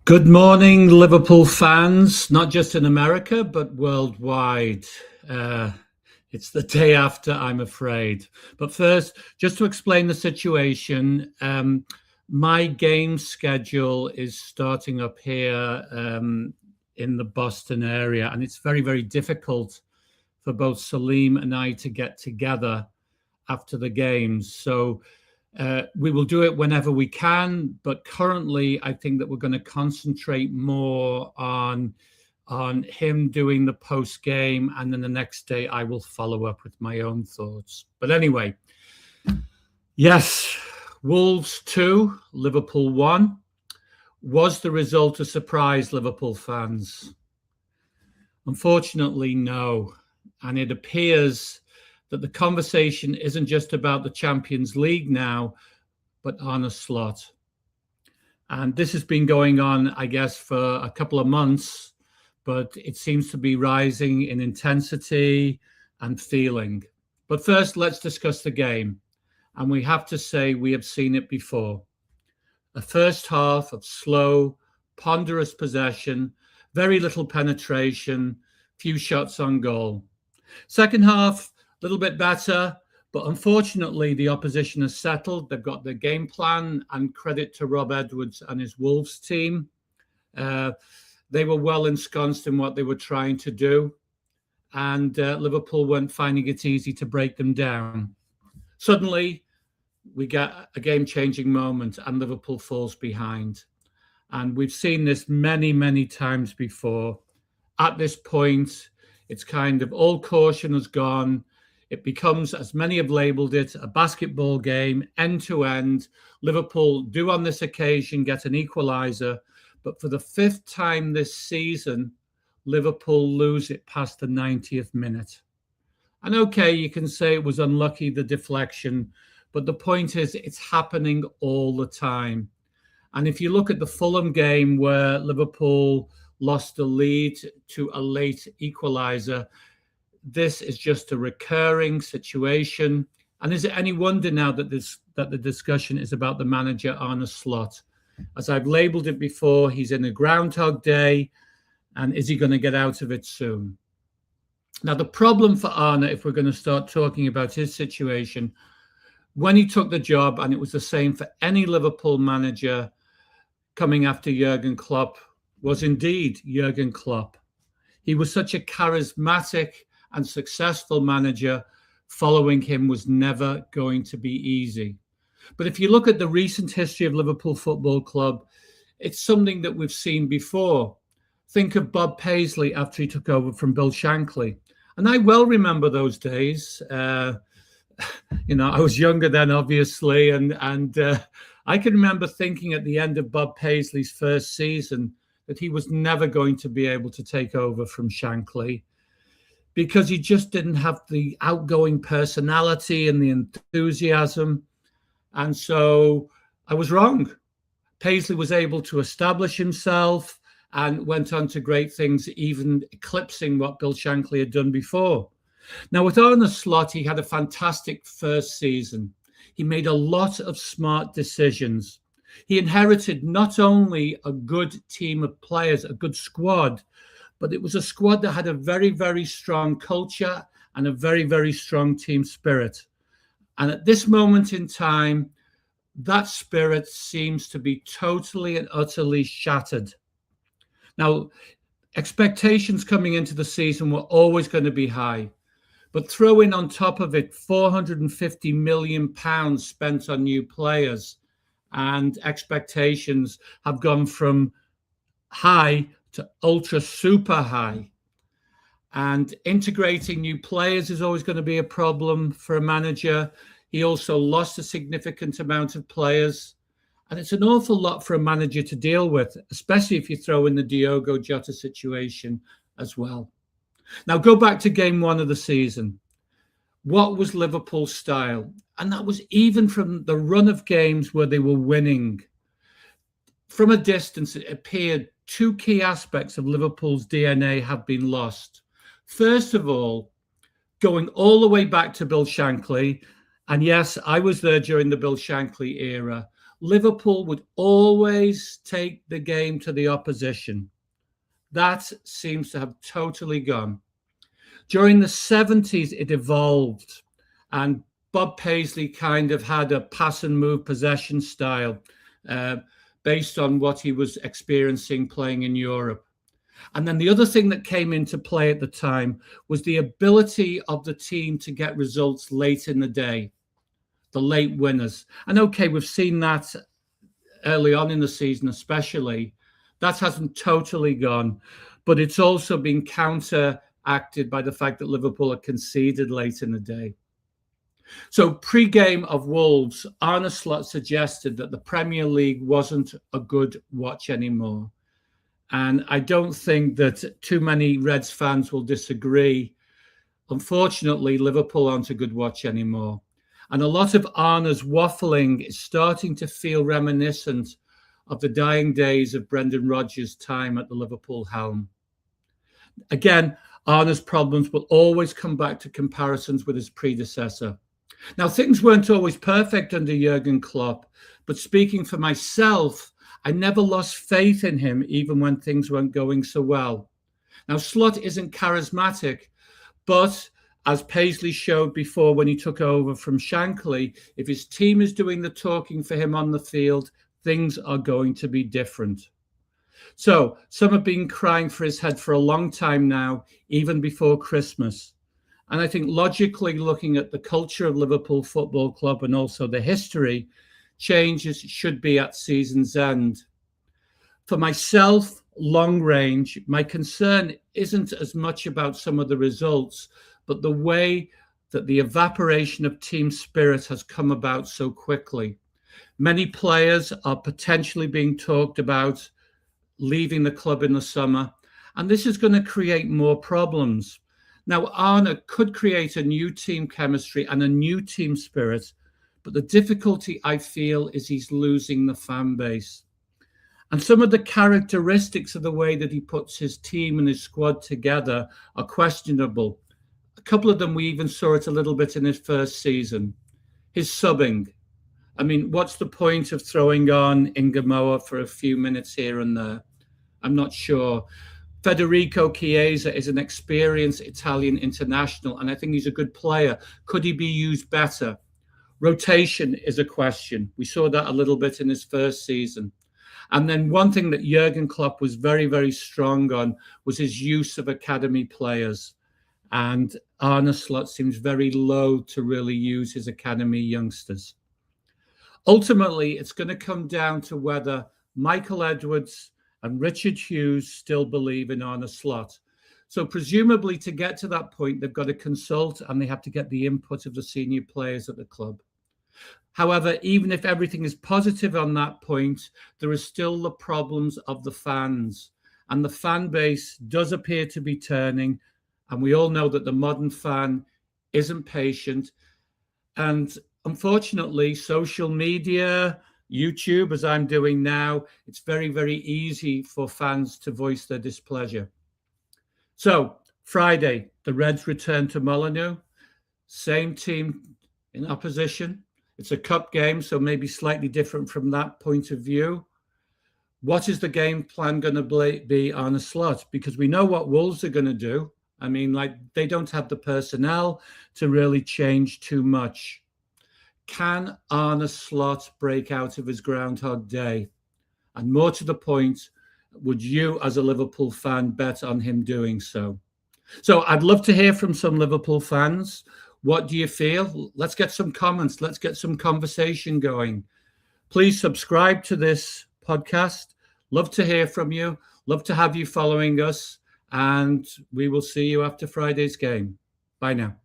Good morning, Liverpool fans, not just in America, but worldwide. Uh, it's the day after, I'm afraid. But first, just to explain the situation, my game schedule is starting up here in the Boston area, and it's very, very difficult for both Salim and I to get together after the games. So we will do it whenever we can, but currently I think that we're going to concentrate more on him doing the post game, and then the next day I will follow up with my own thoughts. But anyway, yes, Wolves 2, Liverpool 1. Was the result a surprise, Liverpool fans? Unfortunately, no. And it appears that the conversation isn't just about the Champions League now, but Arne Slot. And this has been going on, I guess, for a couple of months, but it seems to be rising in intensity and feeling. But first, let's discuss the game. And we have to say we have seen it before. A first half of slow, ponderous possession, very little penetration, few shots on goal. Second half, a little bit better, but unfortunately the opposition has settled. They've got their game plan, and credit to Rob Edwards and his Wolves team. They were well ensconced in what they were trying to do, and Liverpool weren't finding it easy to break them down. Suddenly, we get a game-changing moment, and Liverpool falls behind. And we've seen this many, many times before. At this point, it's kind of all caution has gone. It becomes, as many have labelled it, a basketball game, end-to-end. Liverpool do on this occasion get an equaliser, but for the fifth time this season, Liverpool lose it past the 90th minute. And okay, you can say it was unlucky, the deflection, but the point is it's happening all the time. And if you look at the Fulham game where Liverpool lost the lead to a late equaliser, this is just a recurring situation. And is it any wonder now that the discussion is about the manager, Arne Slot? As I've labelled it before, he's in a Groundhog Day, and is he going to get out of it soon? Now, the problem for Arne, if we're going to start talking about his situation, when he took the job, and it was the same for any Liverpool manager coming after Jurgen Klopp, was indeed Jurgen Klopp. He was such a charismatic and successful manager. Following him was never going to be easy. But if you look at the recent history of Liverpool Football Club, it's something that we've seen before. Think of Bob Paisley after he took over from Bill Shankly. And I well remember those days. I was younger then, obviously, and I can remember thinking at the end of Bob Paisley's first season that he was never going to be able to take over from Shankly, because he just didn't have the outgoing personality and the enthusiasm. And so I was wrong. Paisley was able to establish himself and went on to great things, even eclipsing what Bill Shankly had done before. Now, with Arne Slot, he had a fantastic first season. He made a lot of smart decisions. He inherited not only a good team of players, a good squad, but it was a squad that had a very, very strong culture and a very, very strong team spirit. And at this moment in time, that spirit seems to be totally and utterly shattered. Now, expectations coming into the season were always going to be high, but throw in on top of it £450 million spent on new players, and expectations have gone from high to ultra super high. And integrating new players is always going to be a problem for a manager. He also lost a significant amount of players. And it's an awful lot for a manager to deal with, especially if you throw in the Diogo Jota situation as well. Now, go back to game one of the season. What was Liverpool's style? And that was even from the run of games where they were winning. From a distance, it appeared two key aspects of Liverpool's DNA have been lost. First of all, going all the way back to Bill Shankly, and yes, I was there during the Bill Shankly era, Liverpool would always take the game to the opposition. That seems to have totally gone. During the 70s, it evolved, and Bob Paisley kind of had a pass and move possession style based on what he was experiencing playing in Europe. And then the other thing that came into play at the time was the ability of the team to get results late in the day, the late winners. And okay, we've seen that early on in the season, especially. That hasn't totally gone, but it's also been counteracted by the fact that Liverpool are conceded late in the day. So pre-game of Wolves, Arne Slot suggested that the Premier League wasn't a good watch anymore. And I don't think that too many Reds fans will disagree. Unfortunately, Liverpool aren't a good watch anymore. And a lot of Arne's waffling is starting to feel reminiscent of the dying days of Brendan Rodgers' time at the Liverpool helm. Again, Arne's problems will always come back to comparisons with his predecessor. Now, things weren't always perfect under Jurgen Klopp, but speaking for myself, I never lost faith in him, even when things weren't going so well. Now, Slot isn't charismatic, but as Paisley showed before when he took over from Shankly, if his team is doing the talking for him on the field, things are going to be different. So some have been crying for his head for a long time now, even before Christmas. And I think logically looking at the culture of Liverpool Football Club and also the history, changes should be at season's end. For myself, long range, my concern isn't as much about some of the results, but the way that the evaporation of team spirit has come about so quickly. Many players are potentially being talked about leaving the club in the summer, and this is going to create more problems. Now, Arne could create a new team chemistry and a new team spirit, but the difficulty I feel is he's losing the fan base. And some of the characteristics of the way that he puts his team and his squad together are questionable. A couple of them, we even saw it a little bit in his first season. His subbing. I mean, what's the point of throwing on Ingamoa for a few minutes here and there? I'm not sure. Federico Chiesa is an experienced Italian international, and I think he's a good player. Could he be used better? Rotation is a question. We saw that a little bit in his first season. And then one thing that Jurgen Klopp was very, very strong on was his use of academy players. And Arne Slot seems very loath to really use his academy youngsters. Ultimately, it's going to come down to whether Michael Edwards and Richard Hughes still believe in Arne Slot. So presumably to get to that point, they've got to consult and they have to get the input of the senior players at the club. However, even if everything is positive on that point, there are still the problems of the fans. And the fan base does appear to be turning. And we all know that the modern fan isn't patient. And unfortunately, social media, YouTube, as I'm doing now, it's very, very easy for fans to voice their displeasure. So Friday, the Reds return to Molineux. Same team in opposition. It's a cup game, so maybe slightly different from that point of view. What is the game plan going to be on a slot? Because we know what Wolves are going to do. I mean, like, they don't have the personnel to really change too much. Can Arne Slot break out of his Groundhog Day? And more to the point, would you, as a Liverpool fan, bet on him doing so? So I'd love to hear from some Liverpool fans. What do you feel? Let's get some comments. Let's get some conversation going. Please subscribe to this podcast. Love to hear from you. Love to have you following us. And we will see you after Friday's game. Bye now.